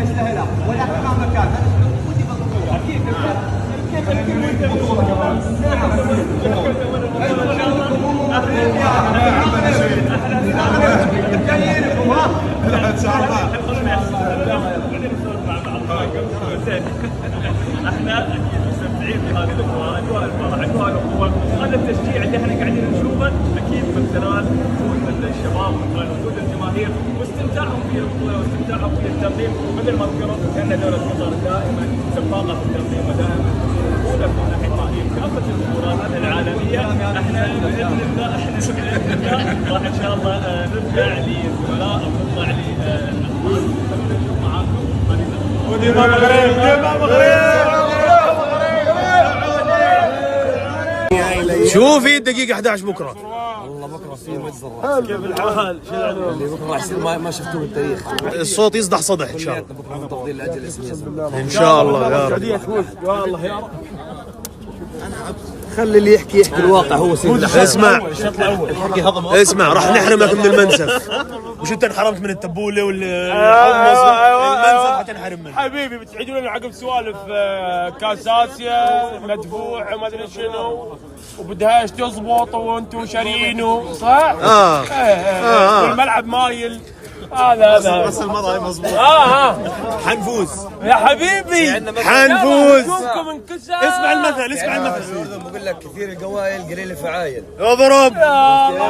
يستاهلها، ولكن مهما كان هذا ودي بالبطوله اكيد. كيف البطوله كمان؟ جايينكم ها؟ ان شاء الله. احنا اكيد مستمتعين بهذه الاجواء، اجواء الفرح، اجواء الاخوه، هذا التشجيع اللي احنا قاعدين نشوفه اكيد من خلال وجود الشباب، من خلال وجود الجماهير واستمتاعهم في البطوله واستمتاعهم في التنظيم، مثل ما ذكروا ان دوله قطر دائما سباقه في التنظيم ودائما اولى في ناحيه تنظيم كافه البطولات العالميه. احنا باذن الله راح ان شاء الله نرجع للزملاء او نطلع للاخوان ونشوف معاكم وديما مغرب ديما مغرب. شوفي الدقيقة 11 بكرة. والله بكره في مجزرة. كيف الحال؟ شو العنوان؟ اللي بكره راح يصير ما شفتوه بالتاريخ. الصوت يصدح صدح ان شاء الله. بكره من تفضيل الاجل الاسميه ان شاء الله يا رب. يا الله يا رب. خلي اللي يحكي الواقع هو سيد. اسمع راح نحرمك من المنسف. وش انت انحرمت من التبوله والحمص؟ المنسف حتنحرم منه. حبيبي بتعيدون عقب سوالف كاس اسيا مدفوع وما ادري شنو وبدهاش تزبط وانتم شارينه صح؟ والملعب مايل. هذا بس المرأة مضبوط. حنفوز يا حبيبي حنفوز. اسمع المثل اسمع المثل. بقول لك كثير القوائل قليل الفعايل. اضرب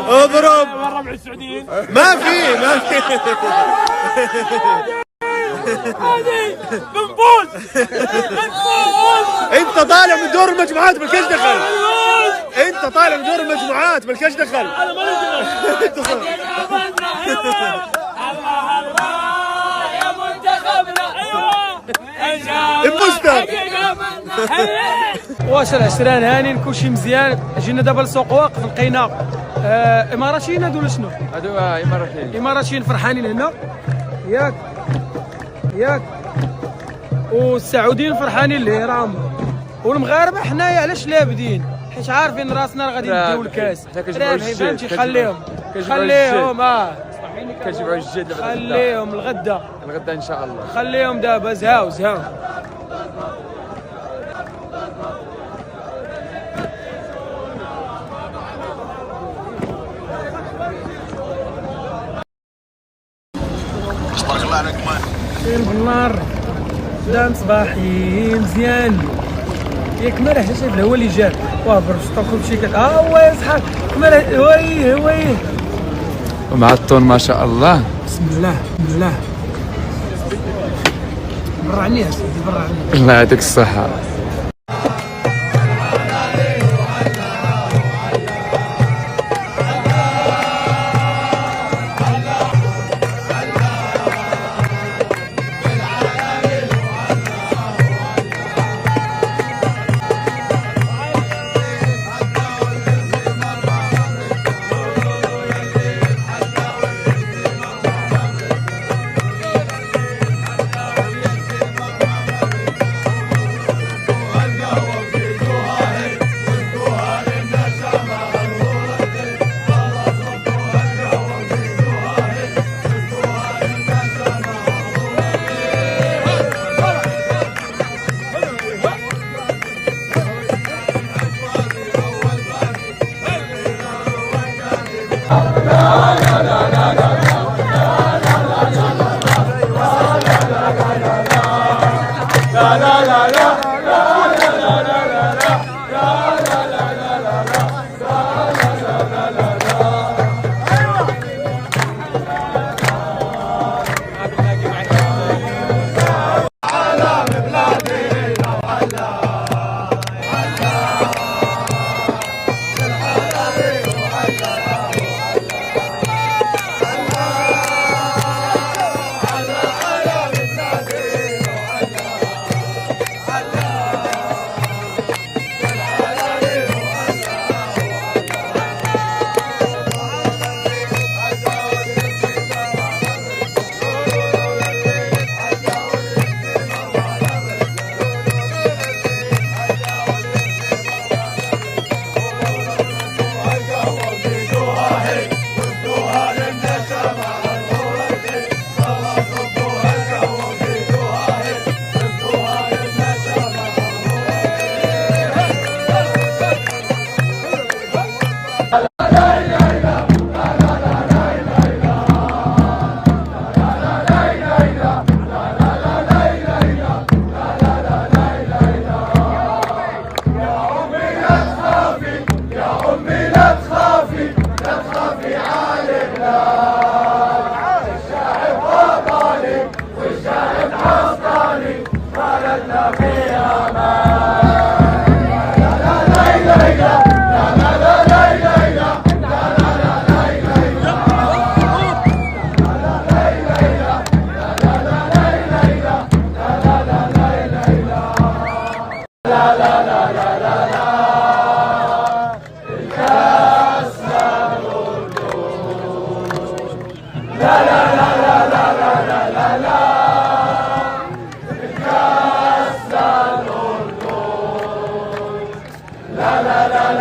اضرب. وين ربع السعوديين؟ ما في هذه بنفوز انت طالع من دور المجموعات مالكش دخل. انت طالع من دور المجموعات مالكش دخل. انا ما يا منتخبنا المستر. واش العشران هاني كلشي مزيان. جينا دابا لسوق واقف لقينا اماراتيين هادو ولا شنو؟ هادو اماراتيين. اماراتيين فرحانين هنا ياك والسعوديين فرحانين اللي راهم، والمغاربه حنايا علاش لابدين؟ حيت عارفين راسنا راه غادي نديو الكاس. فهمتي خليهم كنجمعوا الجد خليهم الغدا ان شاء الله. خليهم دابا زهاو خير بالنار دام صباحي مزيان ياك مالح شايف هو اللي جاب واه برشطه كل شيء هو يصحى مالح وي ومع الطون ما شاء الله. بسم الله برعني يا سيدي برعني. الله يعطيك الصحة. لا لا لا